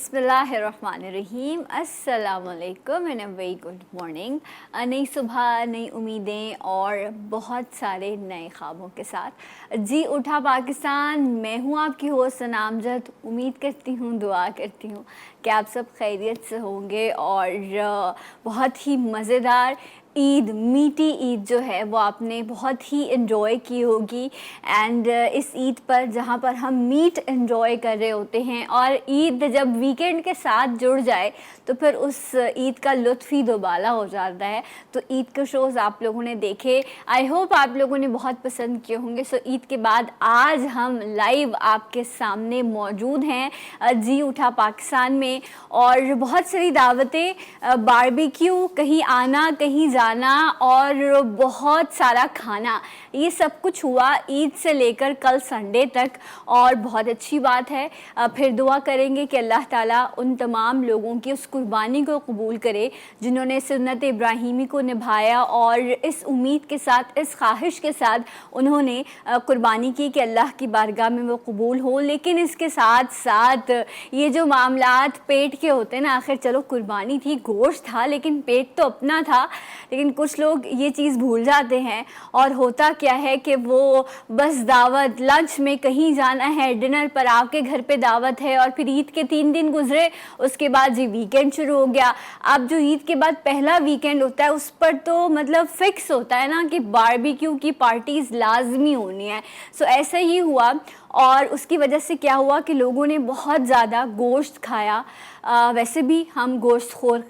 बिस्मिल्लाहिर्रहमानिर्रहीम अस्सलामुअलैकुम and a very good morning. नई सुबह, नई उम्मीदें और बहुत सारे नए ख्वाबों के साथ जी उठा पाकिस्तान। मैं हूँ आपकी होस्ट नामजद। उम्मीद करती हूँ, दुआ करती हूँ कि आप सब खैरियत से होंगे और बहुत ही मज़ेदार ईद, मीठी ईद जो है वो आपने बहुत ही इन्जॉय की होगी। एंड इस ईद पर जहाँ पर हम मीट इन्जॉय कर रहे होते हैं और ईद जब वीकेंड के साथ जुड़ जाए तो फिर उस ईद का लुत्फ़ ही दोबाला हो जाता है। तो ईद के शोज़ आप लोगों ने देखे, आई होप आप लोगों ने बहुत पसंद किए होंगे। सो ईद के बाद आज हम लाइव आपके सामने मौजूद हैं जी उठा पाकिस्तान में, और बहुत सारी दावतें, बारबेक्यू, कहीं आना कहीं जाना और बहुत सारा खाना, ये सब कुछ हुआ ईद से लेकर कल संडे तक। और बहुत अच्छी बात है। फिर दुआ करेंगे कि अल्लाह ताला उन तमाम लोगों की उस कुर्बानी को कबूल करे जिन्होंने सुन्नत इब्राहीमी को निभाया, और इस उम्मीद के साथ, इस ख्वाहिश के साथ उन्होंने कुर्बानी की कि अल्लाह की बारगाह में वो कबूल हो। लेकिन इसके साथ साथ ये जो मामलात पेट के होते हैं ना, आखिर चलो कुर्बानी थी, गोश्त था, लेकिन पेट तो अपना था। लेकिन कुछ लोग ये चीज़ भूल जाते हैं और होता क्या है कि वो बस दावत, लंच में कहीं जाना है, डिनर पर आपके घर पे दावत है, और फिर ईद के 3 दिन गुजरे, उसके बाद जी वीकेंड शुरू हो गया। अब जो ईद के बाद पहला वीकेंड होता है उस पर तो मतलब फिक्स होता है ना कि बारबेक्यू की पार्टीज लाजमी होनी है। सो ऐसा ही हुआ, और उसकी वजह से क्या हुआ कि लोगों ने बहुत ज़्यादा गोश्त खाया। वैसे भी हम गोश्त खोर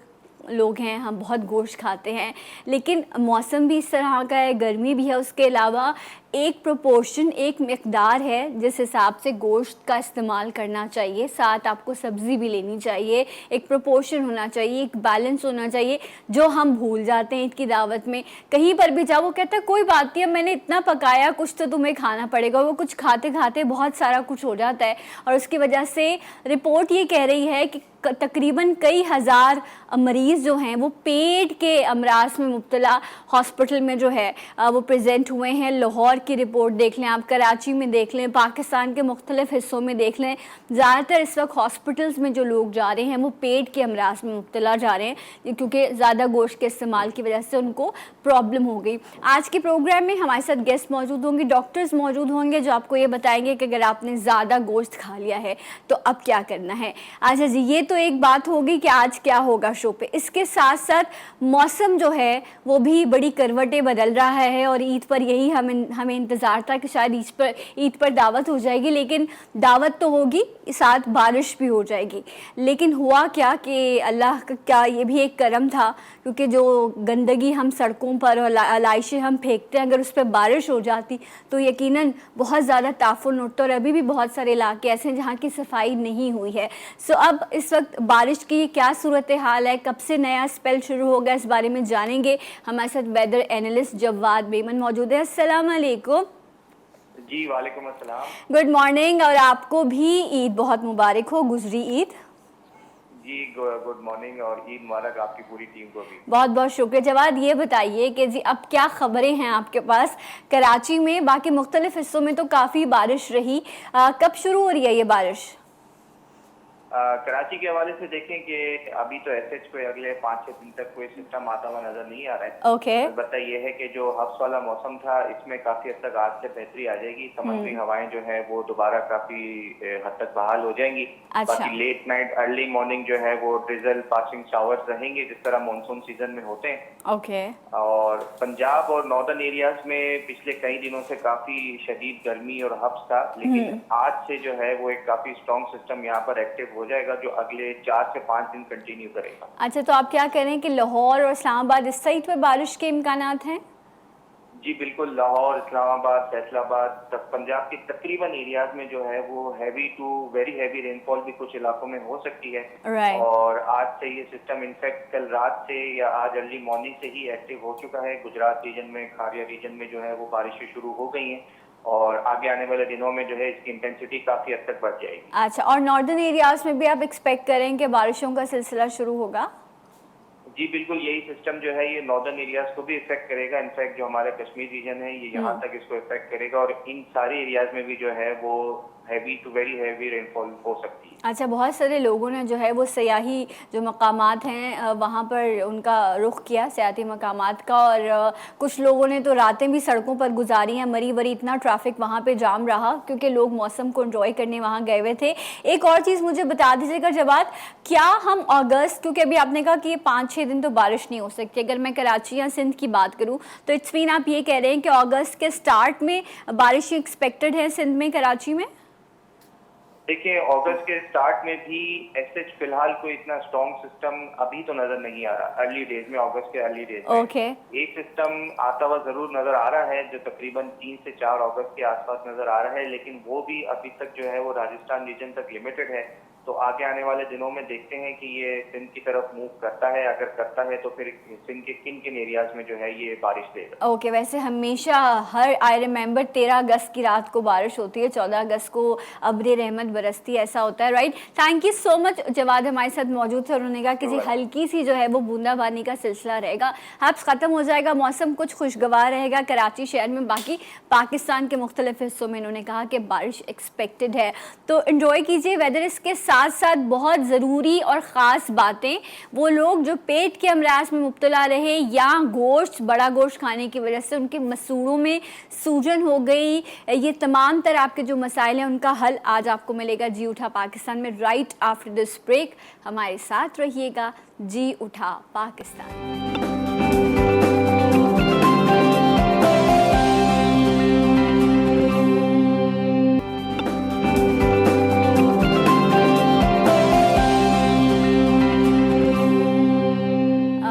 लोग हैं, हम बहुत गोश्त खाते हैं, लेकिन मौसम भी इस तरह का है, गर्मी भी है। उसके अलावा एक प्रोपोर्शन, एक मिकदार है जिस हिसाब से गोश्त का इस्तेमाल करना चाहिए। साथ आपको सब्ज़ी भी लेनी चाहिए, एक प्रोपोर्शन होना चाहिए, एक बैलेंस होना चाहिए, जो हम भूल जाते हैं ईद की दावत में। कहीं पर भी जाओ, वो कहता है कोई बात नहीं, अब मैंने इतना पकाया, कुछ तो तुम्हें खाना पड़ेगा। वो कुछ खाते खाते बहुत सारा कुछ हो जाता है, और उसकी वजह से रिपोर्ट ये कह रही है कि तकरीबन कई हज़ार मरीज़ जो हैं वो पेट के अमराज में मुब्तला हॉस्पिटल में जो है वो प्रेजेंट हुए हैं। लाहौर की रिपोर्ट देख लें आप, कराची में देख लें, पाकिस्तान के मुख्तलिफ हिस्सों में देख लें, ज़्यादातर इस वक्त हॉस्पिटल्स में जो लोग जा रहे हैं वो पेट के अमराज में मुब्तला जा रहे हैं, क्योंकि ज़्यादा गोश्त के इस्तेमाल की वजह से उनको प्रॉब्लम हो गई। आज के प्रोग्राम में हमारे साथ गेस्ट मौजूद होंगे, डॉक्टर्स मौजूद होंगे, जो आपको ये बताएंगे कि अगर आपने ज़्यादा गोश्त खा लिया है तो अब क्या करना है। अच्छा जी, ये तो एक बात होगी कि आज क्या होगा शो पे। इसके साथ साथ मौसम जो है वो भी बड़ी करवटें बदल रहा है, और ईद पर यही हमें इंतज़ार था कि शायद ईद पर दावत हो जाएगी, लेकिन दावत तो होगी, साथ बारिश भी हो जाएगी। लेकिन हुआ क्या कि अल्लाह का क्या ये भी एक करम था, क्योंकि जो गंदगी हम सड़कों पर और लाइशें हम फेंकते हैं, अगर उस पर बारिश हो जाती तो यकीनन बहुत ज़्यादा ताफुन उठता। और अभी भी बहुत सारे इलाके ऐसे हैं जहाँ की सफाई नहीं हुई है। सो अब इस वक्त बारिश की क्या सूरत हाल है, कब से नया स्पेल शुरू होगा, इस बारे में जानेंगे। हमारे साथ वेदर एनालिस्ट जवाद मेमन मौजूद है। अस्सलाम वालेकुम। जी वालेकुम अस्सलाम। गुड मॉर्निंग, और आपको भी ईद बहुत मुबारक हो, गुजरी ईद। जी गुड मॉर्निंग और ईद मुबारक आपकी पूरी टीम को भी। बहुत बहुत शुक्रिया। जवाद, ये बताइए कि जी अब क्या खबरें हैं आपके पास कराची में, बाकी मुख्तलिफ हिस्सों में तो काफ़ी बारिश रही, कब शुरू हो रही है ये बारिश? कराची के हवाले से देखें कि अभी तो ऐसे कोई अगले 5-6 दिन तक कोई सिस्टम आता हुआ नजर नहीं आ रहा है। ओके। अलबत्ता ये है कि जो हफ्स वाला मौसम था इसमें काफी हद तक आज से बेहतरी आ जाएगी। समुद्री हवाएं जो है वो दोबारा काफी हद तक बहाल हो जाएंगी। अच्छा। बाकी लेट नाइट अर्ली मॉर्निंग जो है वो ड्रिजल पासिंग शावर्स रहेंगे, जिस तरह मानसून सीजन में होते हैं। ओके। और पंजाब और नॉर्दर्न एरियाज में पिछले कई दिनों से काफी शदीद गर्मी और हब्स था, लेकिन आज से जो है वो एक काफी स्ट्रॉन्ग सिस्टम यहाँ पर एक्टिव हो जाएगा, जो अगले 4 से 5 दिन कंटिन्यू करेगा। अच्छा, तो आप क्या कह रहे हैं कि लाहौर और इस्लामाबाद इस साइड पे बारिश के इम्कानात हैं? जी बिल्कुल, लाहौर, इस्लामाबाद, फैसलाबाद तक पंजाब के तकरीबन एरियाज में जो है वो heavy to very heavy rainfall भी कुछ इलाकों में हो सकती है। Right. और आज से ये सिस्टम इनफैक्ट कल रात से या आज अर्ली मॉर्निंग से ही एक्टिव हो चुका है। गुजरात रीजन में, खारिया रीजन में जो है वो बारिशें शुरू हो गई हैं, और आगे आने वाले दिनों में जो है इसकी इंटेंसिटी काफी हद तक बढ़ जाएगी। अच्छा, और नॉर्दर्न एरियाज में भी आप एक्सपेक्ट करें कि बारिशों का सिलसिला शुरू होगा? जी बिल्कुल, यही सिस्टम जो है ये नॉर्दर्न एरियाज को भी इफेक्ट करेगा। इनफैक्ट जो हमारा कश्मीर रीजन है ये यहाँ तक इसको इफेक्ट करेगा, और इन सारे एरियाज में भी जो है वो heavy to very heavy rainfall हो सकती है। अच्छा, बहुत सारे लोगों ने जो है वो सयाही जो मकामात हैं वहाँ पर उनका रुख किया, सयाती मकामात का, और कुछ लोगों ने तो रातें भी सड़कों पर गुजारी हैं। मरी वरी इतना ट्रैफिक वहाँ पे जाम रहा क्योंकि लोग मौसम को एंजॉय करने वहाँ गए हुए थे। एक और चीज़ मुझे बता दीजिएगा जवाद, क्या हम अगस्त, क्योंकि अभी आपने कहा कि ये 5-6 दिन तो बारिश नहीं हो सकती, अगर मैं कराची या सिंध की बात करूँ तो इट्स मीन आप ये कह रहे हैं कि अगस्त के स्टार्ट में बारिश एक्सपेक्टेड है सिंध में, कराची में? देखिए, अगस्त के स्टार्ट में भी ऐसे फिलहाल कोई इतना स्ट्रॉन्ग सिस्टम अभी तो नजर नहीं आ रहा। अर्ली डेज में, अगस्त के अर्ली डेज में एक सिस्टम आता हुआ जरूर नजर आ रहा है जो तकरीबन 3 से 4 अगस्त के आसपास नजर आ रहा है, लेकिन वो भी अभी तक जो है वो राजस्थान रीजन तक लिमिटेड है। तो आगे आने वाले दिनों में देखते हैं कि ये सिंध की तरफ मूव करता है। अगर करता है तो फिर सिंध के किन किन एरियाज में जो है ये बारिश देगा। ओके, वैसे हमेशा हर आई रिमेंबर 13 अगस्त की रात को बारिश होती है, 14 अगस्त को अब्र रहमत बरसती है, ऐसा होता है, right? Thank you so much. Jawad हमारे साथ मौजूद थे और उन्होंने कहा कि जी हल्की सी जो है वो बूंदाबांदी का सिलसिला रहेगा, हब्स खत्म हो जाएगा, मौसम कुछ खुशगवार रहेगा कराची शहर में। बाकी पाकिस्तान के मुख्तलिफ हिस्सों में इन्होंने कहा कि बारिश एक्सपेक्टेड है, तो इन्जॉय कीजिए वेदर। इसके साथ साथ बहुत ज़रूरी और ख़ास बातें, वो लोग जो पेट के अमराज में मुब्तला रहे या गोश्त, बड़ा गोश्त खाने की वजह से उनके मसूड़ों में सूजन हो गई, ये तमाम तरह आपके जो मसाइल हैं उनका हल आज आपको मिलेगा जी उठा पाकिस्तान में, राइट आफ्टर दिस ब्रेक। हमारे साथ रहिएगा, जी उठा Pakistan.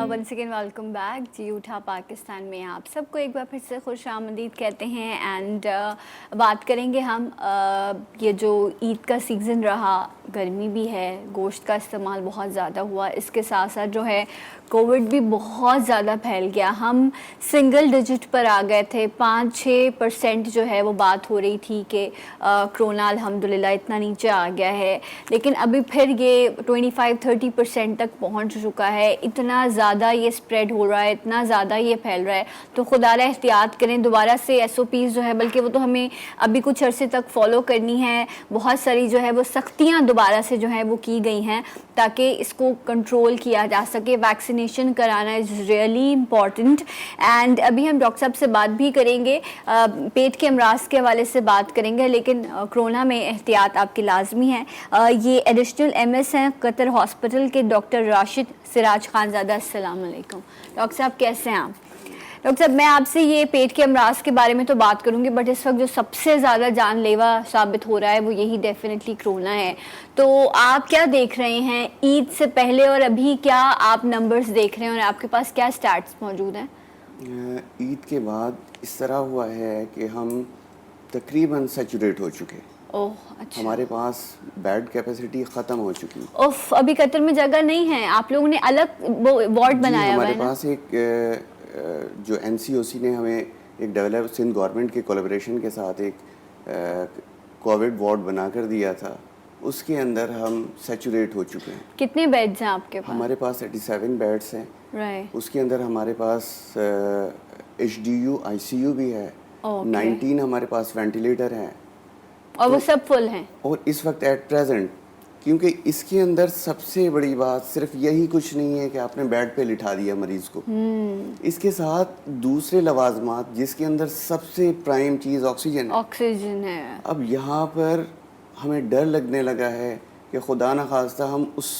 Once again welcome back जी उठा पाकिस्तान में। आप सबको एक बार फिर से खुश आमदीद कहते हैं। एंड बात करेंगे हम ये जो ईद का सीज़न रहा, गर्मी भी है, गोश्त का इस्तेमाल बहुत ज़्यादा हुआ, इसके साथ साथ जो है कोविड भी बहुत ज़्यादा फैल गया। हम सिंगल डिजिट पर आ गए थे, 5-6% जो है वो बात हो रही थी कि कोरोना अल्हम्दुलिल्लाह इतना नीचे आ गया है, लेकिन अभी फिर ये 25-30% तक पहुंच चुका है। इतना ज़्यादा ये स्प्रेड हो रहा है, इतना ज़्यादा ये फैल रहा है, तो खुदारा एहतियात करें। दोबारा से SOPs जो है, बल्कि वो तो हमें अभी कुछ अरसे तक फॉलो करनी है, बहुत सारी जो है वो सख्तियाँ दोबारा से जो है वो की गई हैं ताकि इसको कंट्रोल किया जा सके। वैक्सीनेशन कराना इज़ रियली इम्पॉर्टेंट। एंड अभी हम डॉक्टर साहब से बात भी करेंगे, पेट के अमराज के हवाले से बात करेंगे, लेकिन कोरोना में एहतियात आपकी लाजमी है। ये एडिशनल MS हैं कतर हॉस्पिटल के डॉक्टर राशिद सिराज खानज़ादा। अस्सलाम वालेकुम डॉक्टर साहब, कैसे हैं आप? डॉक्टर साहब, मैं आपसे ये पेट के अमराज के बारे में तो बात करूंगी, बट इस वक्त जो सबसे ज़्यादा जानलेवा साबित हो रहा है वो यही डेफिनेटली कोरोना है। तो आप क्या देख रहे हैं ईद से पहले और अभी, क्या आप नंबर्स देख रहे हैं और आपके पास क्या स्टैट्स मौजूद हैं? ईद के बाद इस तरह हुआ है कि हम तकरीबन सैचुरेट हो चुके। ओह अच्छा। हमारे पास बेड कैपेसिटी ख़त्म हो चुकी। ओफ, अभी कतर में जगह नहीं है, आप लोगों ने अलग वार्ड बनाया हुआ है? हमारे पास एक जो NCOC ने हमें एक डेवलप सिंध गवर्नमेंट के कोलैबोरेशन के साथ एक कोविड वार्ड बना कर दिया था, उसके अंदर हम सैचुरेट हो चुके हैं। कितने बेड्स हैं आपके पास? हमारे पास 87 बेड्स हैं। राइट। उसके अंदर हमारे पास HDU ICU भी है। 19 हमारे पास वेंटिलेटर हैं और वो सब फुल हैं। और इस वक्त एट प्रेजेंट, क्योंकि इसके अंदर सबसे बड़ी बात सिर्फ यही कुछ नहीं है कि आपने बेड पे लिटा दिया मरीज को, इसके साथ दूसरे लवाजमात जिसके अंदर सबसे प्राइम चीज़ ऑक्सीजन है। ऑक्सीजन है। अब यहाँ पर हमें डर लगने लगा है कि खुदा न खास्ता हम उस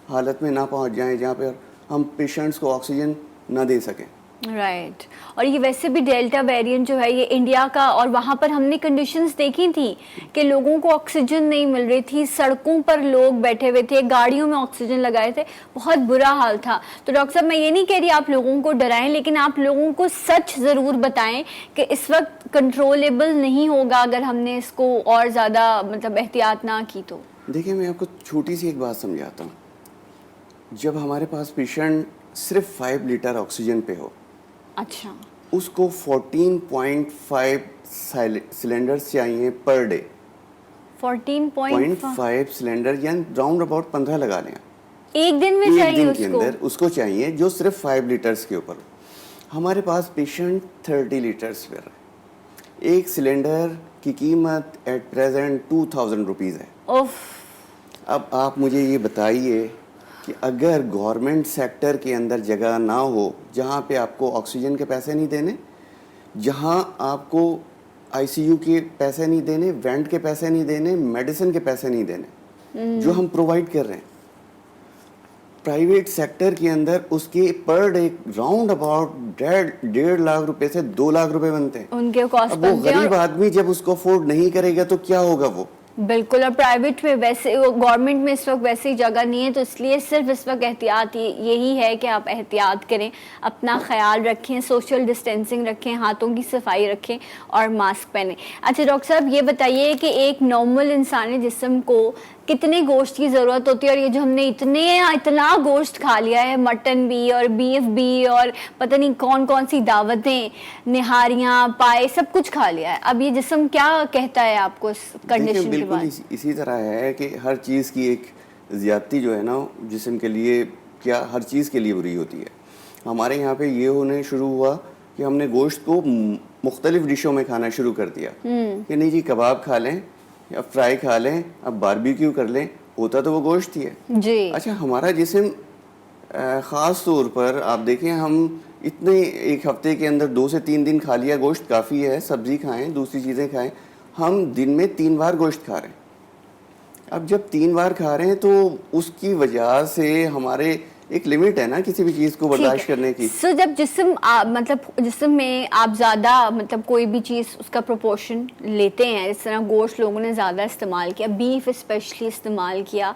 हालत में ना पहुँच जाएं जहाँ पर हम पेशेंट्स को ऑक्सीजन ना दे सकें। राइट। और ये वैसे भी डेल्टा वेरिएंट जो है ये इंडिया का, और वहाँ पर हमने कंडीशंस देखी थी कि लोगों को ऑक्सीजन नहीं मिल रही थी, सड़कों पर लोग बैठे हुए थे, गाड़ियों में ऑक्सीजन लगाए थे, बहुत बुरा हाल था। तो डॉक्टर साहब, मैं ये नहीं कह रही आप लोगों को डराएं, लेकिन आप लोगों को सच ज़रूर बताएं कि इस वक्त कंट्रोलेबल नहीं होगा अगर हमने इसको और ज़्यादा मतलब एहतियात ना की तो। देखिए, मैं आपको छोटी सी एक बात समझाता हूँ। जब हमारे पास पेशेंट सिर्फ 5 लीटर ऑक्सीजन पे हो, अच्छा, उसको 14.5 सिलेंडर्स चाहिए पर डे। 14.5 सिलेंडर यानी राउंड अबाउट 15 लगा लें, एक दिन में एक चाहिए दिन के अंदर उसको चाहिए, जो सिर्फ 5 लीटर्स के ऊपर। हमारे पास पेशेंट 30 लीटर्स पर, एक सिलेंडर की कीमत एट प्रेजेंट 2000 रुपीज़ है। उफ। अब आप मुझे ये बताइए कि अगर गवर्नमेंट सेक्टर के अंदर जगह ना हो जहाँ पे आपको ऑक्सीजन के पैसे नहीं देने, जहाँ आपको आईसीयू के पैसे नहीं देने, वेंट के पैसे नहीं देने, मेडिसिन के पैसे नहीं देने, जो हम प्रोवाइड कर रहे हैं प्राइवेट सेक्टर के अंदर, उसके per day round about 1.5 lakh रुपए से 2 लाख रुपए बनते हैं। उनके कॉस्ट अब वो गरीब आदमी जब उसको अफोर्ड नहीं करेगा तो क्या होगा वो? बिल्कुल। और प्राइवेट में वैसे, गवर्नमेंट में इस वक्त वैसी जगह नहीं है, तो इसलिए सिर्फ इस वक्त एहतियात यही है कि आप एहतियात करें, अपना ख्याल रखें, सोशल डिस्टेंसिंग रखें, हाथों की सफाई रखें और मास्क पहनें। अच्छा डॉक्टर साहब, ये बताइए कि एक नॉर्मल इंसानी जिस्म को कितने गोश्त की ज़रूरत होती है? और ये जो हमने इतना गोश्त खा लिया है, मटन भी और बीफ भी और पता नहीं कौन कौन सी दावतें, निहारियाँ, पाए, सब कुछ खा लिया है, अब ये जिस्म क्या कहता है आपको इस कंडीशन के बाद? इसी तरह है कि हर चीज़ की एक ज़्यादती जो है ना जिस्म के लिए, क्या हर चीज़ के लिए बुरी होती है। हमारे यहाँ पे ये होने शुरू हुआ कि हमने गोश्त को मुख्तलिफ डिशों में खाना शुरू कर दिया कि नहीं जी कबाब खा लें या फ्राई खा लें, अब बारबेक्यू कर लें, होता तो वो गोश्त ही है जी। अच्छा, हमारा जिस्म ख़ास तौर पर आप देखें, हम इतने एक हफ्ते के अंदर 2 से 3 दिन खा लिया गोश्त काफ़ी है, सब्ज़ी खाएं, दूसरी चीज़ें खाएं, हम दिन में 3 बार गोश्त खा रहे हैं। अब जब 3 बार खा रहे हैं तो उसकी वजह से हमारे एक लिमिट है ना किसी भी चीज़ को बर्दाश्त करने की। सो जब मतलब जिस्म में आप ज़्यादा मतलब कोई भी चीज़ उसका प्रोपोर्शन लेते हैं, इस तरह गोश्त लोगों ने ज़्यादा इस्तेमाल किया, बीफ स्पेशली इस्तेमाल किया,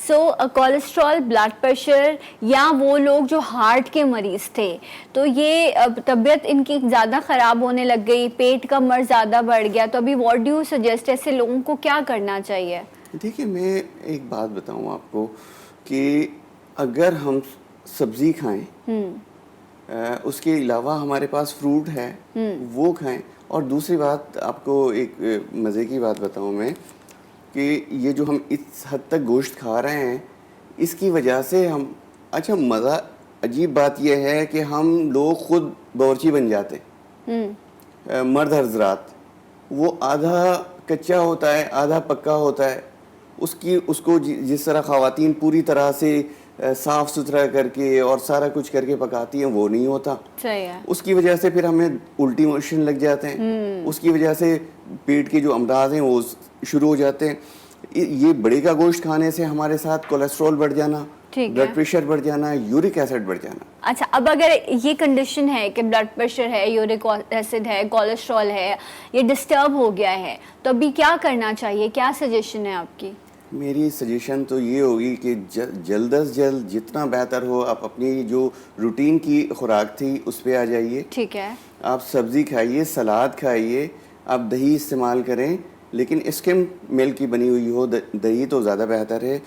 सो कोलेस्ट्रॉल, ब्लड प्रेशर, या वो लोग जो हार्ट के मरीज़ थे तो ये तबीयत इनकी ज़्यादा ख़राब होने लग गई, पेट का मर्ज़ ज़्यादा बढ़ गया, तो अभी व्हाट डू यू सजेस्ट, ऐसे लोगों को क्या करना चाहिए? देखिए, मैं एक बात बताऊं आपको कि अगर हम सब्जी खाएं, उसके अलावा हमारे पास फ्रूट है वो खाएं, और दूसरी बात आपको एक मज़े की बात बताऊं मैं कि ये जो हम इस हद तक गोश्त खा रहे हैं इसकी वजह से हम, अच्छा मज़ा अजीब बात यह है कि हम लोग खुद बावर्ची बन जाते, मर्द हजरात, वो आधा कच्चा होता है आधा पक्का होता है, उसको जिस तरह ख़वातीन पूरी तरह से साफ़ सुथरा करके और सारा कुछ करके पकाती हैं, वो नहीं होता। सही है। उसकी वजह से फिर हमें उल्टी मोशन लग जाते हैं, उसकी वजह से पेट के जो अमराज हैं वो शुरू हो जाते हैं। ये बड़े का गोश्त खाने से हमारे साथ कोलेस्ट्रॉल बढ़ जाना, ब्लड प्रेशर बढ़ जाना, यूरिक एसिड बढ़ जाना। अच्छा, अब अगर ये कंडीशन है कि ब्लड प्रेशर है, यूरिक एसिड है, कोलेस्ट्रॉल है, ये डिस्टर्ब हो गया है, तो अभी क्या करना चाहिए, क्या सजेशन है आपकी? मेरी सजेशन तो ये होगी कि जल्द अज जल्द जितना बेहतर हो आप अपनी जो रूटीन की खुराक थी उस पर आ जाइए। ठीक है। आप सब्ज़ी खाइए, सलाद खाइए, आप दही इस्तेमाल करें, लेकिन स्किम मिल्क की बनी हुई हो, दही तो ज़्यादा बेहतर है।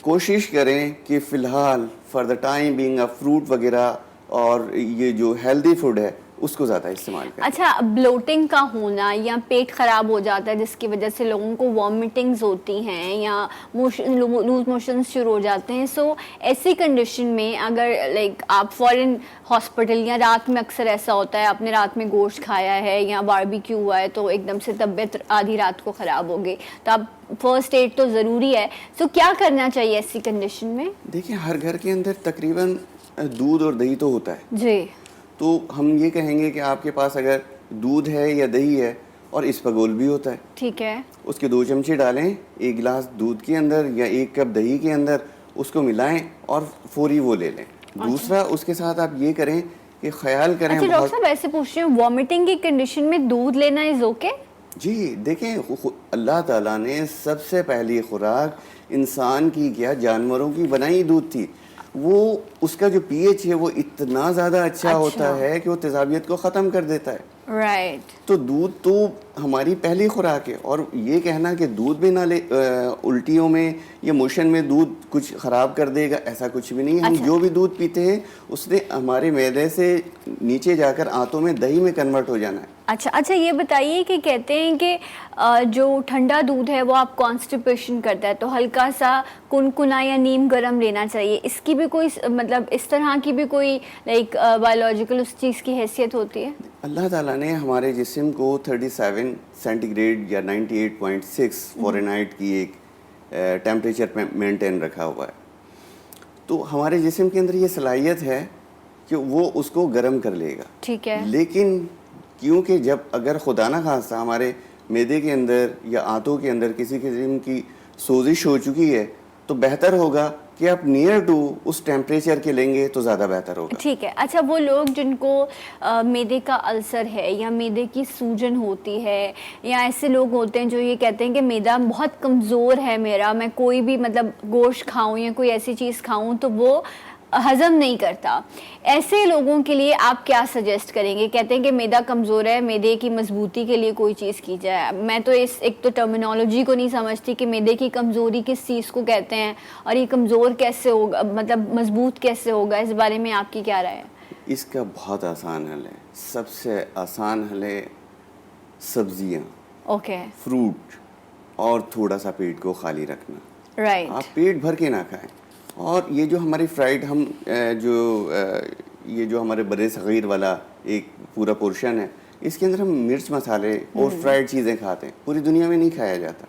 कोशिश करें कि फ़िलहाल for the time being fruit वगैरह और ये जो हेल्दी फूड है उसको ज़्यादा इस्तेमाल करें। अच्छा, ब्लोटिंग का होना या पेट ख़राब हो जाता है जिसकी वजह से लोगों को वॉमिटिंग्स होती हैं या लूज मोशन शुरू हो जाते हैं, सो ऐसी कंडीशन में अगर लाइक आप फॉरेन हॉस्पिटल, या रात में अक्सर ऐसा होता है आपने रात में गोश्त खाया है या बारबेक्यू हुआ है तो एकदम से तबीयत आधी रात को ख़राब हो गई, तो आप फर्स्ट एड तो ज़रूरी है, सो क्या करना चाहिए ऐसी कंडीशन में? देखिए, हर घर के अंदर तकरीबन दूध और दही तो होता है जी, तो हम ये कहेंगे कि आपके पास अगर दूध है या दही है और इसबगोल भी होता है, ठीक है, उसके 2 चमचे डालें एक गिलास दूध के अंदर या 1 कप दही के अंदर, उसको मिलाएं और फौरी वो ले लें। दूसरा, उसके साथ आप ये करें कि ख्याल करें। अच्छा डॉक्टर साहब, ऐसे पूछ रही हूँ, वॉमिटिंग की कंडीशन में दूध लेना इज ओके? जी देखें, अल्लाह ताला ने सबसे पहली खुराक इंसान की क्या जानवरों की बनाई दूध थी, वो उसका जो पीएच है वो इतना ज़्यादा अच्छा होता है कि वो तेजाबियत को ख़त्म कर देता है। राइट। तो दूध तो हमारी पहली खुराक है, और ये कहना कि दूध में ना ले, उल्टियों में या मोशन में दूध कुछ ख़राब कर देगा, ऐसा कुछ भी नहीं है। हम जो भी दूध पीते हैं उसने हमारे मैदे से नीचे जाकर आंतों में दही में कन्वर्ट हो जाना है। अच्छा, ये बताइए कि कहते हैं कि जो ठंडा दूध है वो आप कॉन्स्टिपेशन करता है, तो हल्का सा कुनकुना या नीम गर्म लेना चाहिए, इसकी भी कोई मतलब इस तरह की भी कोई लाइक बायोलॉजिकल उस चीज़ की हैसियत होती है? अल्लाह ताला ताला ने हमारे जिस्म को 37 सेंटीग्रेड या 98.6 फ़ारेनहाइट की एक टेम्परेचर पे मेंटेन रखा हुआ है। तो हमारे जिस्म के अंदर ये सलाहियत है कि वो उसको गर्म कर लेगा। ठीक है। लेकिन क्योंकि जब अगर खुदा ना खास्ता हमारे मैदे के अंदर या आंतों के अंदर किसी किस्म की सोजिश हो चुकी है, तो बेहतर होगा कि आप नियर टू उस टेम्परेचर के लेंगे तो ज़्यादा बेहतर होगा। ठीक है। अच्छा, वो लोग जिनको मैदे का अल्सर है या मैदे की सूजन होती है, या ऐसे लोग होते हैं जो ये कहते हैं कि मैदा बहुत कमज़ोर है मेरा, मैं कोई भी मतलब गोश्त खाऊं या कोई ऐसी चीज़ खाऊं तो वो हज़म नहीं करता, ऐसे लोगों के लिए आप क्या सजेस्ट करेंगे? कहते हैं कि मैदा कमज़ोर है, मैदे की मजबूती के लिए कोई चीज़ की जाए। मैं तो इस एक तो टर्मिनोलॉजी को नहीं समझती कि मैदे की कमज़ोरी किस चीज़ को कहते हैं और ये कमज़ोर कैसे होगा, मतलब मजबूत कैसे होगा, इस बारे में आपकी क्या राय है? इसका बहुत आसान हल है। सबसे आसान हल है सब्जियाँ, ओके, फ्रूट और थोड़ा सा पेट को खाली रखना। राइट। आप पेट भर के ना खाएं। और ये जो हमारी फ्राइड हम ये जो हमारे बड़े सग़ीर वाला एक पूरा पोर्शन है, इसके अंदर हम मिर्च मसाले और फ्राइड चीज़ें खाते हैं, पूरी दुनिया में नहीं खाया जाता।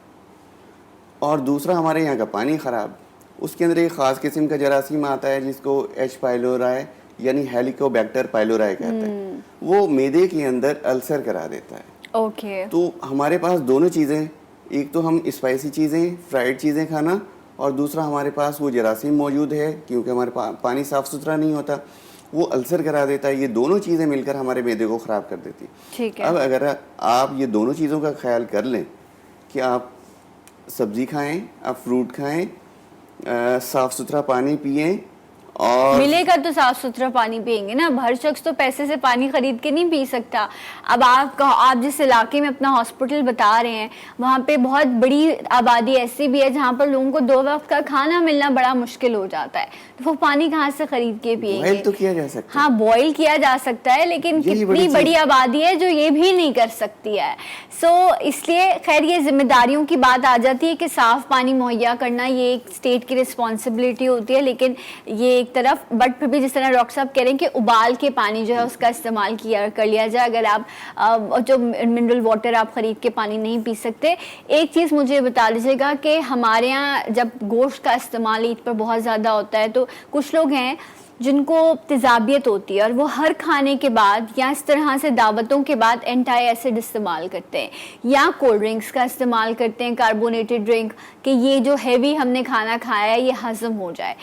और दूसरा, हमारे यहाँ का पानी ख़राब, उसके अंदर एक ख़ास किस्म का जरासीम आता है जिसको एच पाइलोराई यानी हेलिकोबैक्टर पाइलोराई कहते हैं। वो मैदे के अंदर अल्सर करा देता है। ओके। तो हमारे पास दोनों चीज़ें, एक तो हम स्पाइसी चीज़ें, फ्राइड चीज़ें खाना, और दूसरा हमारे पास वो जरासीम मौजूद है क्योंकि हमारे पानी साफ़ सुथरा नहीं होता, वो अल्सर करा देता है। ये दोनों चीज़ें मिलकर हमारे मैदे को ख़राब कर देती। ठीक है। अब अगर आप ये दोनों चीज़ों का ख्याल कर लें कि आप सब्ज़ी खाएं, आप फ्रूट खाएं, साफ़ सुथरा पानी पिएं, और मिलेगा तो साफ सुथरा पानी पियेंगे ना। हर शख्स तो पैसे से पानी खरीद के नहीं पी सकता। अब आप जिस इलाके में अपना हॉस्पिटल बता रहे हैं, वहाँ पे बहुत बड़ी आबादी ऐसी भी है जहाँ पर लोगों को 2 वक्त का खाना मिलना बड़ा मुश्किल हो जाता है, तो वो पानी कहाँ से खरीद के पियेंगे? बॉयल तो किया जा सकता है। हाँ, बॉयल किया जा सकता है, लेकिन कितनी बड़ी आबादी है जो ये भी नहीं कर सकती है। सो इसलिए खैर ये जिम्मेदारियों की बात आ जाती है कि साफ पानी मुहैया करना ये एक स्टेट की रिस्पॉन्सिबिलिटी होती है, लेकिन ये एक तरफ, बट फिर भी जिस तरह डॉक्टर साहब कह रहे हैं कि उबाल के पानी जो है उसका इस्तेमाल कर लिया जाए। अगर आप जो मिनरल वाटर आप खरीद के पानी नहीं पी सकते। एक चीज़ मुझे बता दीजिएगा कि हमारे यहाँ जब गोश्त का इस्तेमाल ईद पर बहुत ज़्यादा होता है, तो कुछ लोग हैं जिनको तेज़ाबियत होती है और वो हर खाने के बाद या इस तरह से दावतों के बाद एंटी एसिड इस्तेमाल करते हैं या कोल्ड ड्रिंक्स का इस्तेमाल करते हैं, कार्बोनेटेड ड्रिंक, कि ये जो हैवी हमने खाना खाया है ये हज़म हो जाए।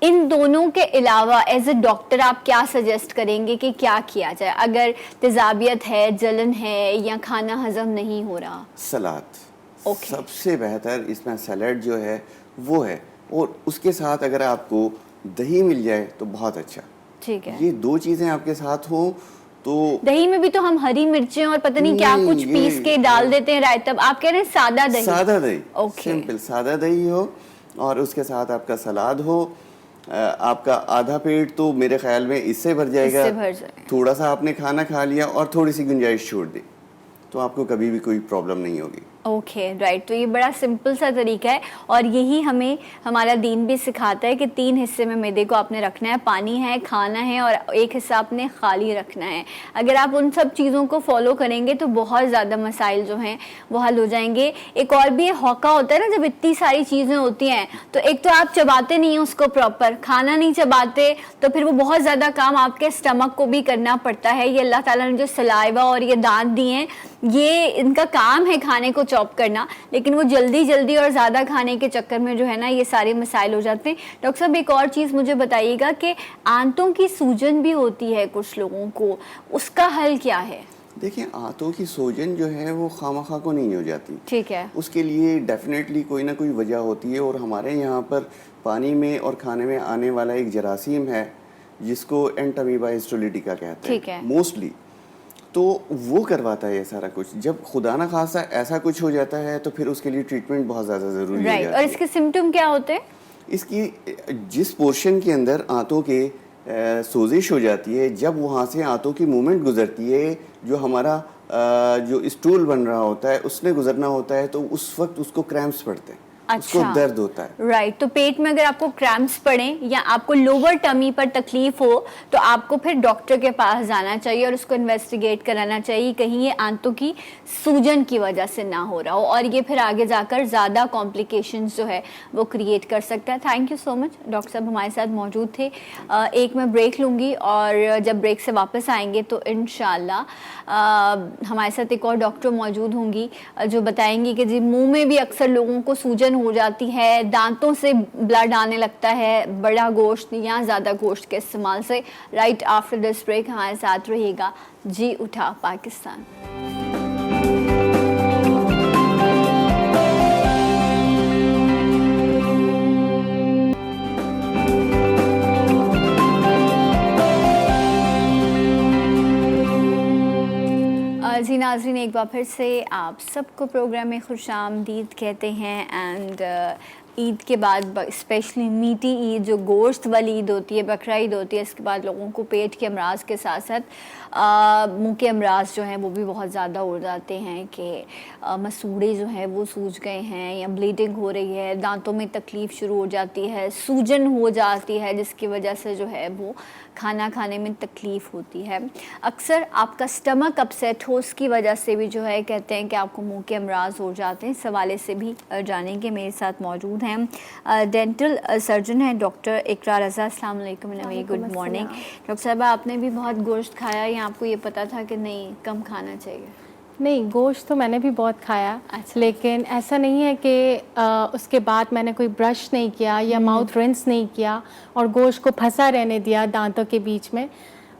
इन दोनों के अलावा एज ए डॉक्टर आप क्या सजेस्ट करेंगे कि क्या किया जाए अगर तेज़ाबियत है, जलन है या खाना हज़म नहीं हो रहा? सलाद Okay. सबसे बेहतर इसमें सलाद जो है वो है, और उसके साथ अगर आपको दही मिल जाए तो बहुत अच्छा। ठीक है। ये 2 चीज़ें आपके साथ हो तो दही में भी तो हम हरी मिर्चें और पता नहीं क्या कुछ पीस के डाल देते हैं रायता। आप कह रहे हैं सादा दही? सादा दही, Okay. सिंपल सादा दही हो और उसके साथ आपका सलाद हो, आपका आधा पेट तो मेरे ख्याल में इससे भर जाएगा। इससे भर जाएगा। थोड़ा सा आपने खाना खा लिया और थोड़ी सी गुंजाइश छोड़ दी तो आपको कभी भी कोई प्रॉब्लम नहीं होगी। Okay, right. तो ये बड़ा सिंपल सा तरीका है और यही हमें हमारा दीन भी सिखाता है कि 3 हिस्से में मैदे को आपने रखना है, पानी है, खाना है और एक हिस्सा आपने खाली रखना है। अगर आप उन सब चीज़ों को फॉलो करेंगे तो बहुत ज़्यादा मसाइल जो हैं वो हल हो जाएंगे। एक और भी हौका होता है ना, जब इतनी सारी चीज़ें होती हैं तो एक तो आप चबाते नहीं हैं उसको, प्रॉपर खाना नहीं चबाते, तो फिर वो बहुत ज़्यादा काम आपके स्टमक को भी करना पड़ता है। ये अल्लाह ताला ने जो सलाइवा और ये दांत दिए हैं, ये इनका काम है खाने को चॉप करना, लेकिन वो जल्दी और ज़्यादा खाने के चक्कर में जो है ना ये सारे मसाइल हो जाते हैं। डॉक्टर साहब एक और चीज़ मुझे बताइएगा कि आंतों की सूजन भी होती है कुछ लोगों को, उसका हल क्या है? देखिए, आंतों की सूजन जो है वो खामखा को नहीं हो जाती। ठीक है। उसके लिए डेफिनेटली कोई ना कोई वजह होती है, और हमारे यहाँ पर पानी में और खाने में आने वाला एक जरासीम है जिसको एंटामीबा हिस्टोलिटिका कहते ठीक है। हैं मोस्टली, तो वो करवाता है ये सारा कुछ। जब खुदा ना खासा ऐसा कुछ हो जाता है तो फिर उसके लिए ट्रीटमेंट बहुत ज़्यादा ज़रूरी है। राइट। और इसके सिम्टम क्या होते हैं? इसकी जिस पोर्शन के अंदर आंतों के सोजिश हो जाती है, जब वहाँ से आंतों की मूवमेंट गुजरती है, जो हमारा जो स्टूल बन रहा होता है उसने गुजरना होता है, तो उस वक्त उसको क्रैम्प्स पड़ते हैं उसको दर्द होता है। राइट, तो पेट में अगर आपको क्रैम्प्स पड़े या आपको लोअर टमी पर तकलीफ हो तो आपको फिर डॉक्टर के पास जाना चाहिए और उसको इन्वेस्टिगेट कराना चाहिए कहीं ये आंतों की सूजन की वजह से ना हो रहा हो, और ये फिर आगे जाकर ज़्यादा कॉम्प्लिकेशंस जो है वो क्रिएट कर सकता है। Thank you so much, doctor साहब हमारे साथ मौजूद थे। एक मैं ब्रेक लूँगी और जब ब्रेक से वापस आएंगे तो इंशाल्लाह हमारे साथ एक और डॉक्टर मौजूद होंगी जो बताएंगी कि जी मुंह में भी अक्सर लोगों को सूजन हो जाती है, दांतों से ब्लड आने लगता है बड़ा गोश्त या ज़्यादा गोश्त के इस्तेमाल से। राइट आफ्टर दिस ब्रेक हमारे साथ रहिएगा जी उठा पाकिस्तान। जी नाज़रीन, एक बार फिर से आप सबको प्रोग्राम में खुशामदीद कहते हैं। एंड ईद के बाद स्पेशली मीठी ईद जो गोश्त वाली ईद होती है, बकरा ईद होती है, इसके बाद लोगों को पेट के अमराज के साथ साथ मुंह के अमराज जो हैं वो भी बहुत ज़्यादा हो जाते हैं कि मसूड़े जो हैं वो सूज गए हैं या ब्लीडिंग हो रही है, दांतों में तकलीफ़ शुरू हो जाती है, सूजन हो जाती है जिसकी वजह से जो है वो खाना खाने में तकलीफ़ होती है। अक्सर आपका स्टमक अपसेट हो उसकी वजह से भी जो है कहते हैं कि आपको मुंह के अमराज हो जाते हैं। इस हवाले से भी जानेंगे। मेरे साथ मौजूद हैं डेंटल सर्जन हैं डॉक्टर इकरार रज़ा। अस्सलाम वालेकुम, वेरी गुड मॉर्निंग। डॉक्टर साहब, आपने भी बहुत गोश्त खाया या आपको ये पता था कि नहीं कम खाना चाहिए? नहीं, गोश्त तो मैंने भी बहुत खाया। अच्छा। लेकिन ऐसा नहीं है कि उसके बाद मैंने कोई ब्रश नहीं किया या माउथ रिंस नहीं किया और गोश्त को फंसा रहने दिया दांतों के बीच में।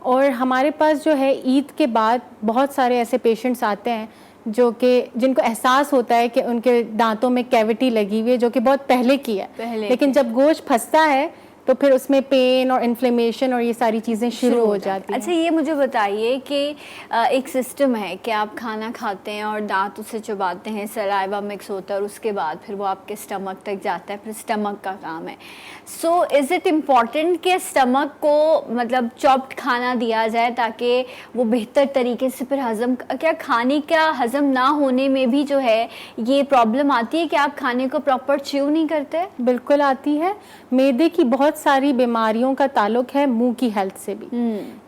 और हमारे पास जो है ईद के बाद बहुत सारे ऐसे पेशेंट्स आते हैं जो कि जिनको एहसास होता है कि उनके दांतों में कैविटी लगी हुई है जो कि बहुत पहले की है, लेकिन जब गोश्त फंसता है तो फिर उसमें पेन और इन्फ्लेमेशन और ये सारी चीज़ें शुरू हो जाती हैं। अच्छा, ये मुझे बताइए कि एक सिस्टम है कि आप खाना खाते हैं और दांत उसे चबाते हैं, सलाइवा मिक्स होता है और उसके बाद फिर वो आपके स्टमक तक जाता है, फिर स्टमक का काम है। सो इज़ इट इम्पॉर्टेंट कि स्टमक को मतलब चॉप्ड खाना दिया जाए ताकि वो बेहतर तरीके से फिर हज़म, क्या खाने का हज़म ना होने में भी जो है ये प्रॉब्लम आती है कि आप खाने को प्रॉपर च्यू नहीं करते? बिल्कुल आती है। मैदे की बहुत सारी बीमारियों का ताल्लुक है मुंह की हेल्थ से भी।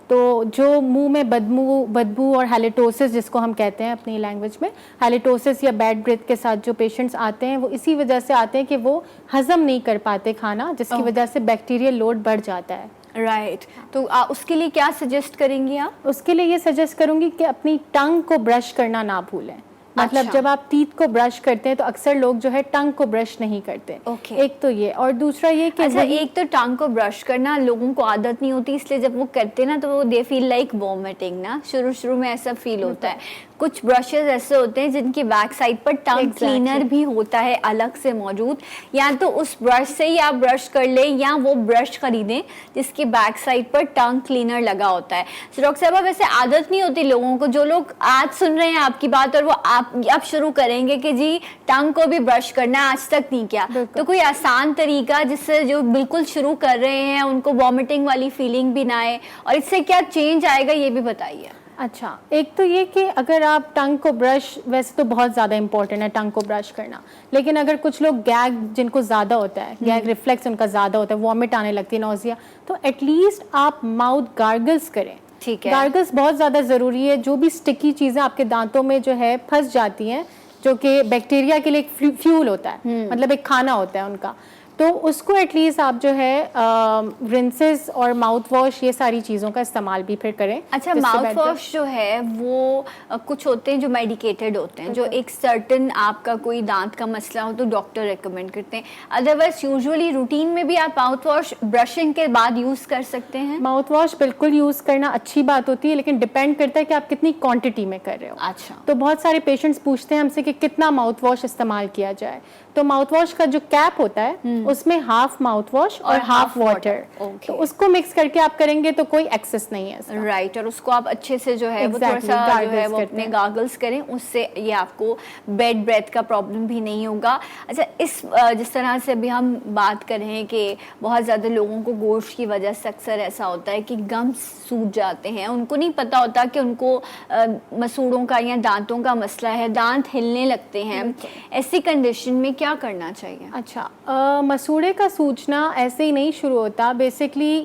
तो जो मुंह में बदबू और हैलिटोसिस जिसको हम कहते हैं अपनी लैंग्वेज में, हैलिटोसिस या बैड ब्रेथ के साथ जो पेशेंट्स आते हैं वो इसी वजह से आते हैं कि वो हजम नहीं कर पाते खाना, जिसकी वजह से बैक्टीरियल लोड बढ़ जाता है। राइट तो उसके लिए क्या सजेस्ट करेंगी आप? उसके लिए ये सजेस्ट करूंगी कि अपनी टंग को ब्रश करना ना भूलें। मतलब अच्छा। जब आप टीथ को ब्रश करते हैं तो अक्सर लोग जो है टंग को ब्रश नहीं करते। ओके। एक तो ये, और दूसरा ये कि अच्छा, एक तो टंग को ब्रश करना लोगों को आदत नहीं होती, इसलिए जब वो करते ना तो वो दे फील लाइक वॉमिटिंग ना, शुरू में ऐसा फील होता है। कुछ ब्रशेस ऐसे होते हैं जिनकी बैक साइड पर टंग क्लीनर भी होता है अलग से मौजूद, या तो उस ब्रश से ही आप ब्रश कर लें या वो ब्रश खरीदें जिसकी बैक साइड पर टंग क्लीनर लगा होता है। तो डॉक्टर साहब, वैसे आदत नहीं होती लोगों को, जो लोग आज सुन रहे हैं आपकी बात और वो आप शुरू करेंगे कि जी टंग को भी ब्रश करना है, आज तक नहीं किया, तो कोई आसान तरीका जिससे जो बिल्कुल शुरू कर रहे हैं उनको वॉमिटिंग वाली फीलिंग भी ना आए और इससे क्या चेंज आएगा ये भी बताइए। अच्छा, एक तो ये कि अगर आप टंग को ब्रश, वैसे तो बहुत ज़्यादा इंपॉर्टेंट है टंग को ब्रश करना, लेकिन अगर कुछ लोग गैग जिनको ज़्यादा होता है, गैग रिफ्लेक्स उनका ज़्यादा होता है, वॉमिट आने लगती है, नौजिया, तो एटलीस्ट आप माउथ गार्गल्स करें। ठीक है, गार्गल्स बहुत ज़्यादा ज़रूरी है। जो भी स्टिकी चीज़ें आपके दांतों में जो है फंस जाती हैं, जो कि बैक्टीरिया के लिए एक फ्यूल होता है, मतलब एक खाना होता है उनका, तो उसको एटलीस्ट आप जो है रिंसेस और माउथ वॉश ये सारी चीज़ों का इस्तेमाल भी फिर करें। अच्छा, माउथ वॉश जो है वो कुछ होते हैं जो मेडिकेटेड होते हैं, जो एक सर्टन आपका कोई दांत का मसला हो तो डॉक्टर रेकमेंड करते हैं, अदरवाइज यूजुअली रूटीन में भी आप माउथ वॉश ब्रशिंग के बाद यूज़ कर सकते हैं। माउथ वॉश बिल्कुल यूज़ करना अच्छी बात होती है, लेकिन डिपेंड करता है कि आप कितनी क्वांटिटी में कर रहे हो। अच्छा, तो बहुत सारे पेशेंट्स पूछते हैं हमसे कि कितना माउथ वॉश इस्तेमाल किया जाए। तो माउथ वॉश का जो कैप होता है उसमें हाफ माउथ वॉश और हाफ वाटर, तो उसको मिक्स करके आप करेंगे तो कोई एक्सेस नहीं है। राइट, और उसको आप अच्छे से जो है वो थोड़ा सा जो है वो अपने गागल्स करें, उससे ये आपको बेड ब्रेथ का प्रॉब्लम भी नहीं होगा। अच्छा, इस जिस तरह से अभी हम बात कर रहे हैं कि बहुत ज़्यादा लोगों को गोश्त की वजह से अक्सर ऐसा होता है कि गम्स सूज जाते हैं, उनको नहीं पता होता कि उनको मसूड़ों का या दांतों का मसला है, दांत हिलने लगते हैं। ऐसी कंडीशन में क्या क्या करना चाहिए? अच्छा, मसूड़े का सूजना ऐसे ही नहीं शुरू होता। बेसिकली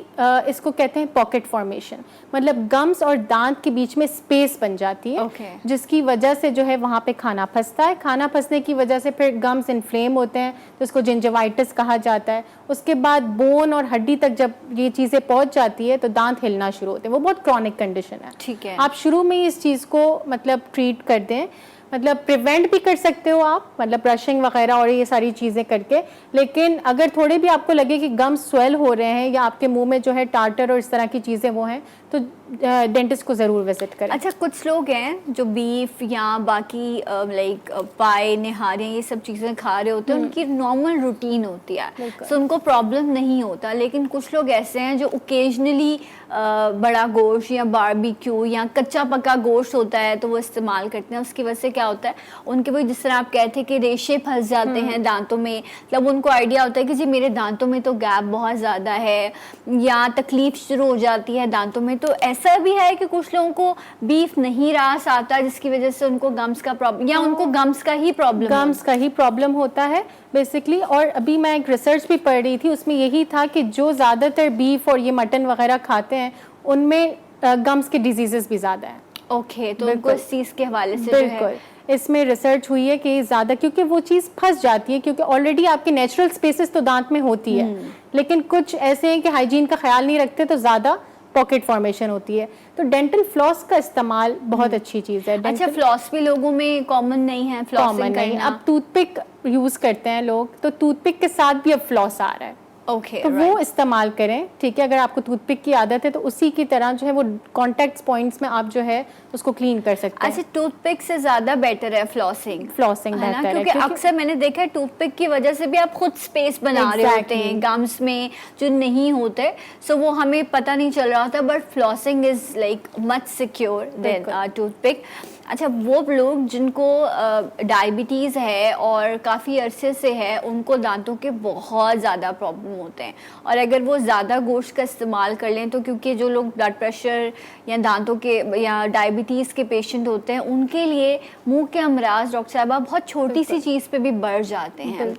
इसको कहते हैं पॉकेट फॉर्मेशन, मतलब गम्स और दांत के बीच में स्पेस बन जाती है, Okay. जिसकी वजह से जो है वहाँ पे खाना फंसता है। खाना फंसने की वजह से फिर गम्स इन्फ्लेम होते हैं, जिसको जिंजवाइटिस कहा जाता है। उसके बाद बोन और हड्डी तक जब ये चीज़ें पहुँच जाती है तो दांत हिलना शुरू होते हैं। वो बहुत क्रॉनिक कंडीशन है। ठीक है। आप शुरू में ही इस चीज़ को मतलब ट्रीट कर दें, मतलब प्रिवेंट भी कर सकते हो आप, मतलब ब्रशिंग वगैरह और ये सारी चीज़ें करके। लेकिन अगर थोड़े भी आपको लगे कि गम स्वेल हो रहे हैं या आपके मुंह में जो है टार्टर और इस तरह की चीज़ें वो हैं, तो डेंटिस्ट को ज़रूर विजिट करें। अच्छा, कुछ लोग हैं जो बीफ या बाकी लाइक पाए निहारे ये सब चीज़ें खा रहे होते हैं, उनकी नॉर्मल रूटीन होती है, सो उनको प्रॉब्लम नहीं होता। लेकिन कुछ लोग ऐसे हैं जो ओकेजनली बड़ा गोश्त या बारबेक्यू या कच्चा पका गोश्त होता है तो वो इस्तेमाल करते हैं। उसकी वजह से क्या होता है, उनके वही जिस तरह आप कहते हैं कि रेशे फंस जाते हैं दांतों में, मतलब उनको आइडिया होता है कि जी मेरे दांतों में तो गैप बहुत ज़्यादा है, या तकलीफ शुरू हो जाती है दांतों में। तो ऐसा भी है कि कुछ लोगों को बीफ नहीं रास आता, जिसकी वजह से उनको गम्स का प्रॉब्लम, या उनको गम्स का ही प्रॉब्लम होता है बेसिकली। और अभी मैं एक रिसर्च भी पढ़ रही थी, उसमें यही था कि जो ज़्यादातर बीफ और ये मटन वगैरह खाते हैं उनमें गम्स के डिजीजेस भी ज़्यादा हैं। ओके, तो उनको इस चीज़ के हवाले से बिल्कुल इसमें रिसर्च हुई है कि ज़्यादा, क्योंकि वो चीज़ फंस जाती है, क्योंकि ऑलरेडी आपके नेचुरल स्पेसेस तो दांत में होती है, लेकिन कुछ ऐसे हैं कि हाइजीन का ख्याल नहीं रखते तो ज़्यादा पॉकेट फॉर्मेशन होती है। तो डेंटल फ्लॉस का इस्तेमाल बहुत अच्छी चीज़ है। अच्छा, फ्लॉस भी लोगों में कॉमन नहीं है, फ्लॉसिंग करना। अब टूथपिक यूज़ करते हैं लोग, तो टूथपिक के साथ भी अब फ्लॉस आ रहा है। ओके, तो वो इस्तेमाल करें, ठीक है। अगर आपको टूथपिक की आदत है तो उसी की तरह जो है वो कॉन्टैक्ट पॉइंट्स में आप जो है उसको क्लीन कर सकते हैं। अच्छा, टूथपिक से ज़्यादा बेटर है फ्लॉसिंग बेहतर है, क्योंकि अक्सर मैंने देखा है टूथपिक की वजह से भी आप खुद स्पेस बना रहे होते हैं गम्स में जो नहीं होते, सो वो हमें पता नहीं चल रहा होता, but flossing is like much secure than toothpick. अच्छा, वो लोग जिनको डायबिटीज़ है और काफ़ी अरसे से है, उनको दांतों के बहुत ज़्यादा प्रॉब्लम होते हैं, और अगर वो ज़्यादा गोश्त का इस्तेमाल कर लें तो, क्योंकि जो लोग ब्लड प्रेशर या दांतों के या डायबिटीज़ के पेशेंट होते हैं, उनके लिए मुंह के अमराज डॉक्टर साहबा बहुत छोटी सी चीज़ पे भी बढ़ जाते हैं।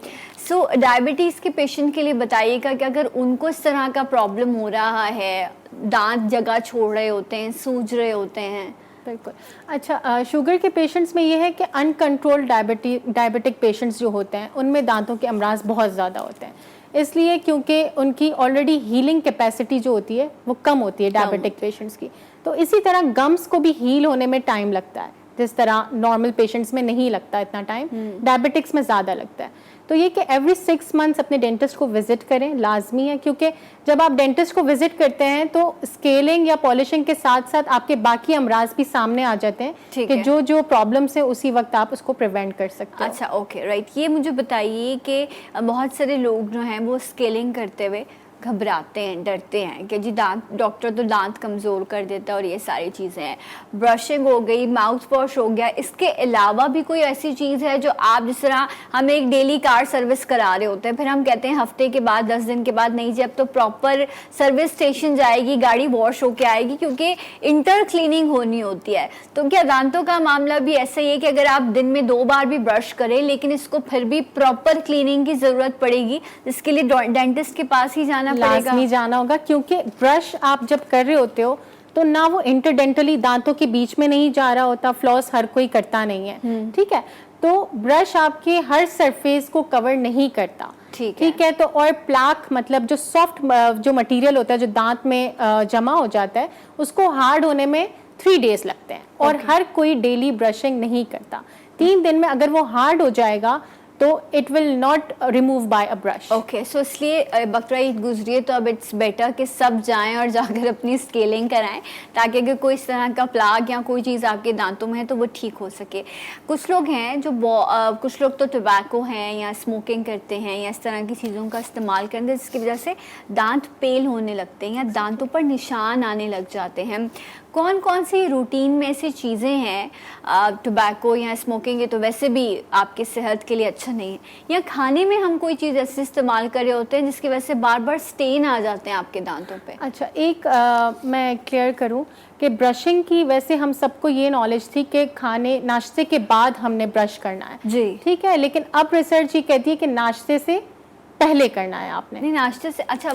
सो डायबिटीज़ के पेशेंट के लिए बताइएगा कि अगर उनको इस तरह का प्रॉब्लम हो रहा है, दांत जगह छोड़ रहे होते हैं, सूज रहे होते हैं। बिल्कुल। अच्छा, शुगर के पेशेंट्स में ये है कि अनकंट्रोल्ड डायबिटिक पेशेंट्स जो होते हैं उनमें दांतों के अमराज बहुत ज़्यादा होते हैं, इसलिए क्योंकि उनकी ऑलरेडी हीलिंग कैपेसिटी जो होती है वो कम होती है डायबिटिक पेशेंट्स की। तो इसी तरह गम्स को भी हील होने में टाइम लगता है, जिस तरह नॉर्मल पेशेंट्स में नहीं लगता इतना टाइम, डायबिटिक्स में ज़्यादा लगता है। तो ये कि एवरी 6 मंथ्स अपने डेंटिस्ट को विजिट करें, लाजमी है, क्योंकि जब आप डेंटिस्ट को विजिट करते हैं तो स्केलिंग या पॉलिशिंग के साथ साथ आपके बाकी अमराज भी सामने आ जाते हैं कि जो जो प्रॉब्लम्स है उसी वक्त आप उसको प्रिवेंट कर सकते हैं। अच्छा, ओके, राइट। ये मुझे बताइए कि बहुत सारे लोग जो हैं वो स्केलिंग करते हुए घबराते हैं, डरते हैं कि जी दांत, डॉक्टर तो दांत कमज़ोर कर देता है और ये सारी चीज़ें हैं। ब्रशिंग हो गई, माउथ वॉश हो गया, इसके अलावा भी कोई ऐसी चीज़ है जो आप, जिस तरह हम एक डेली कार सर्विस करा रहे होते हैं, फिर हम कहते हैं हफ्ते के बाद 10 दिन के बाद नहीं जी अब तो प्रॉपर सर्विस स्टेशन जाएगी, गाड़ी वॉश होके आएगी, क्योंकि इंटर क्लीनिंग होनी होती है। तो क्या दांतों का मामला भी ऐसा ही है कि अगर आप दिन में 2 बार भी ब्रश करें लेकिन इसको फिर भी प्रॉपर क्लीनिंग की ज़रूरत पड़ेगी, जिसके लिए डेंटिस्ट के पास ही जाना लाजमी जाना होगा, क्योंकि ब्रश आप जब कर रहे होते हो तो ना वो इंटरडेंटली दांतों के बीच में नहीं जा रहा होता, फ्लॉस हर कोई करता नहीं है, ठीक है। तो ब्रश आपके हर सरफेस को कवर नहीं करता, ठीक है। तो और प्लाक मतलब जो सॉफ्ट जो मटेरियल होता है जो दांत में जमा हो जाता है, उसको हार्ड होने में 3 डेज लगते हैं, और हर कोई डेली ब्रशिंग नहीं करता। 3 दिन में अगर वो हार्ड हो जाएगा तो it will not remove by a brush. Okay, so इसलिए बकरा ईद गुजरी है तो अब इट्स बेटर कि सब जाएं और जाकर अपनी स्केलिंग कराएं, ताकि अगर कोई इस तरह का प्लाग या कोई चीज़ आपके दांतों में है तो वो ठीक हो सके। कुछ लोग हैं जो कुछ लोग तो टोबैको हैं या स्मोकिंग करते हैं या इस तरह की चीज़ों का इस्तेमाल करते हैं, जिसकी वजह से दांत पेल होने लगते हैं या दांतों पर निशान आने लग जाते हैं। कौन कौन सी रूटीन में ऐसी चीज़ें हैं, टोबैको या स्मोकिंग है तो वैसे भी आपकी सेहत के लिए अच्छा नहीं है, या खाने में हम कोई चीज़ ऐसे इस्तेमाल कर रहे होते हैं जिसकी वजह से बार बार स्टेन आ जाते हैं आपके दांतों पे? अच्छा, एक मैं क्लियर करूं कि ब्रशिंग की वैसे हम सबको ये नॉलेज थी कि खाने नाश्ते के बाद हमने ब्रश करना है जी। ठीक है, लेकिन अब रिसर्च ये कहती है कि नाश्ते से पहले करना है आपने। नहीं, नाश्ते से, अच्छा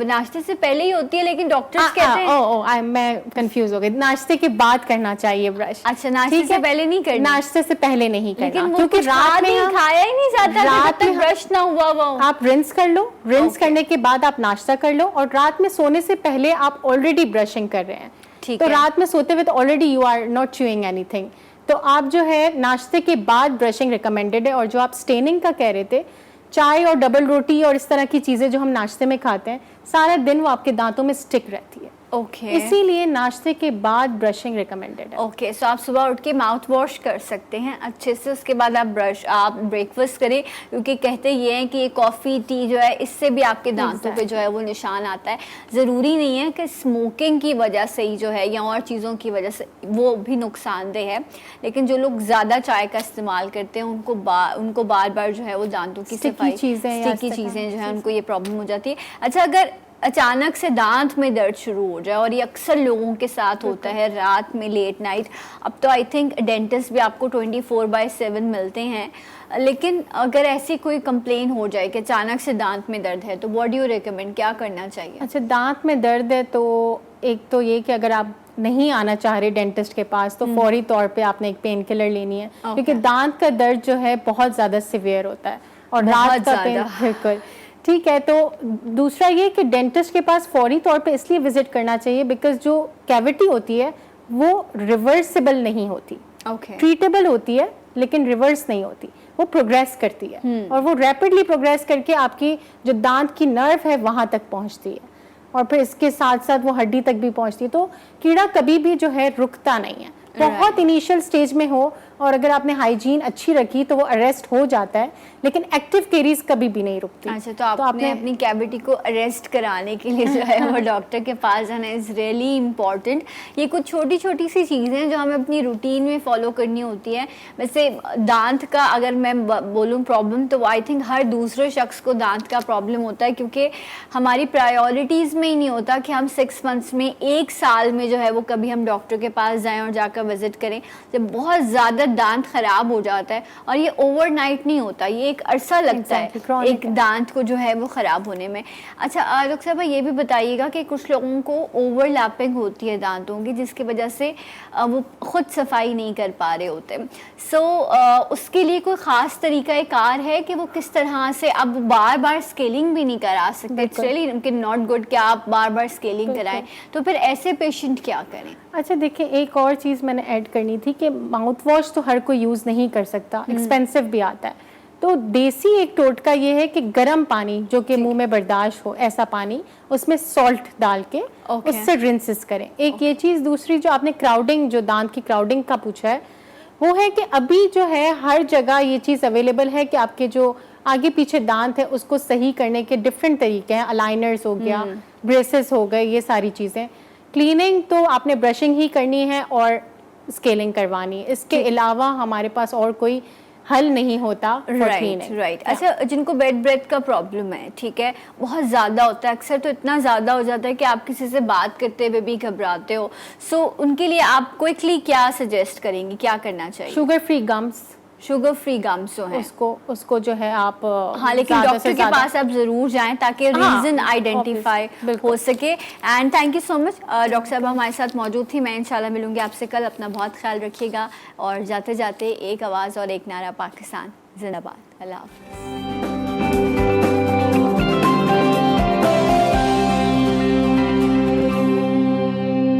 नाश्ते से पहले ही होती है, लेकिन डॉक्टर्स कहते हैं मैं कंफ्यूज हो गई, नाश्ते के बाद करना चाहिए ब्रश। अच्छा, नाश्ते से पहले नहीं करना? नाश्ते से पहले नहीं करना, लेकिन क्योंकि रात में खाया ही नहीं जाता रात में ब्रश ना हुआ वो। आप रिंस कर लो, रिंस करने के बाद आप नाश्ता कर लो, और रात में सोने से पहले आप ऑलरेडी ब्रशिंग कर रहे हैं, ठीक तो है। रात में सोते हुए तो already you are not chewing anything, तो आप जो है नाश्ते के बाद ब्रशिंग रिकमेंडेड है। और जो आप स्टेनिंग का कह रहे थे, चाय और डबल रोटी और इस तरह की चीज़ें जो हम नाश्ते में खाते हैं, सारा दिन वो आपके दांतों में स्टिक रहती है। ओके, इसीलिए नाश्ते के बाद ब्रशिंग रिकमेंडेड है। ओके, सो आप सुबह उठ के माउथ वॉश कर सकते हैं अच्छे से, उसके बाद आप ब्रेकफास्ट करें, क्योंकि कहते ये हैं कि ये कॉफ़ी टी जो है इससे भी आपके दांतों पे जो है वो निशान आता है। ज़रूरी नहीं है कि स्मोकिंग की वजह से ही जो है या और चीज़ों की वजह से वो भी नुकसानदेह है, लेकिन जो लोग ज़्यादा चाय का इस्तेमाल करते हैं उनको बार बार जो है वो दांतों की सफाई, स्टिकी चीज़ें जो है उनको ये प्रॉब्लम हो जाती है। अच्छा, अगर अचानक से दांत में दर्द शुरू हो जाए, और ये अक्सर लोगों के साथ होता है रात में लेट नाइट, अब तो आई थिंक डेंटिस्ट भी आपको 24/7 मिलते हैं, लेकिन अगर ऐसी कोई कंप्लेन हो जाए कि अचानक से दांत में दर्द है, तो व्हाट डू यू रिकमेंड, क्या करना चाहिए? अच्छा, दांत में दर्द है तो एक तो ये कि अगर आप नहीं आना चाह रहे डेंटिस्ट के पास, तो फौरी तौर पे आपने एक पेन किलर लेनी है, क्योंकि दांत का दर्द जो है बहुत ज़्यादा सिवियर होता है, और रात का पेन, बिल्कुल ठीक है। तो दूसरा ये कि डेंटिस्ट के पास फौरी तौर पे इसलिए विजिट करना चाहिए बिकॉज जो कैविटी होती है वो रिवर्सिबल नहीं होती, ट्रीटेबल होती है लेकिन रिवर्स नहीं होती, वो प्रोग्रेस करती है, और वो रैपिडली प्रोग्रेस करके आपकी जो दांत की नर्व है वहाँ तक पहुँचती है, और फिर इसके साथ साथ वो हड्डी तक भी पहुँचती है। तो कीड़ा कभी भी जो है रुकता नहीं है, बहुत इनिशियल स्टेज में हो, और अगर आपने हाइजीन अच्छी रखी तो वो अरेस्ट हो जाता है, लेकिन एक्टिव केरीज कभी भी नहीं रुकती। अच्छा, तो आपने अपनी कैविटी को अरेस्ट कराने के लिए जो है वो डॉक्टर के पास जाना इज़ रियली इम्पॉर्टेंट। ये कुछ छोटी छोटी सी चीज़ें जो हमें अपनी रूटीन में फॉलो करनी होती है। वैसे दांत का अगर मैं बोलूँ प्रॉब्लम, तो आई थिंक हर दूसरे शख्स को दांत का प्रॉब्लम होता है, क्योंकि हमारी प्रायोरिटीज़ में ही नहीं होता कि हम 6 मंथ्स में, 1 साल में जो है वो कभी हम डॉक्टर के पास जाएँ और जाकर विजिट करें। जब बहुत ज़्यादा दांत खराब हो जाता है, और ये ओवरनाइट नहीं होता, ये एक अरसा लगता है एक दांत को जो है वो खराब होने में। अच्छा डॉक्टर साहब, ये भी बताइएगा कि कुछ लोगों को ओवरलैपिंग होती है दांतों की, जिसकी वजह से वो खुद सफाई नहीं कर पा रहे होते। सो उसके लिए कोई ख़ास तरीका कार है कि वो किस तरह से, अब बार बार स्केलिंग भी नहीं करा सकते, इट्स रियली नॉट गुड कि आप बार बार स्केलिंग कराएं, तो फिर ऐसे पेशेंट क्या करें? अच्छा देखिए, एक और चीज़ मैंने ऐड करनी थी कि माउथ वॉश तो हर कोई यूज़ नहीं कर सकता, एक्सपेंसिव भी आता है, तो देसी एक टोटका ये है कि गर्म पानी जो कि मुंह में बर्दाश्त हो, ऐसा पानी, उसमें सॉल्ट डाल के उससे रिंसेस करें। एक ये चीज़। दूसरी जो आपने क्राउडिंग, जो दांत की क्राउडिंग का पूछा है, वो है कि अभी जो है हर जगह ये चीज़ अवेलेबल है कि आपके जो आगे पीछे दांत है उसको सही करने के डिफरेंट तरीके हैं, अलाइनर्स हो गया, ब्रेसेस हो गए, ये सारी चीज़ें। क्लीनिंग तो आपने ब्रशिंग ही करनी है और स्केलिंग करवानी है, इसके अलावा हमारे पास और कोई हल नहीं होता। राइट। अच्छा, जिनको बेड ब्रेथ का प्रॉब्लम है, ठीक है, बहुत ज़्यादा होता है, अक्सर तो इतना ज़्यादा हो जाता है कि आप किसी से बात करते हुए भी घबराते हो, सो उनके लिए आप क्विकली क्या सजेस्ट करेंगे, क्या करना चाहिए? शुगर फ्री गम्स जो है उसको जो है आप, हाँ, लेकिन डॉक्टर के पास आप जरूर जाएं ताकि रीजन आइडेंटिफाई हो सके। And thank you so much doctor साहब, हमारे साथ मौजूद थी। मैं इंशाल्लाह मिलूंगी आपसे कल। अपना बहुत ख्याल रखिएगा, और जाते जाते एक आवाज़ और एक नारा, पाकिस्तान जिंदाबाद। अल्लाह हाफ़िज़।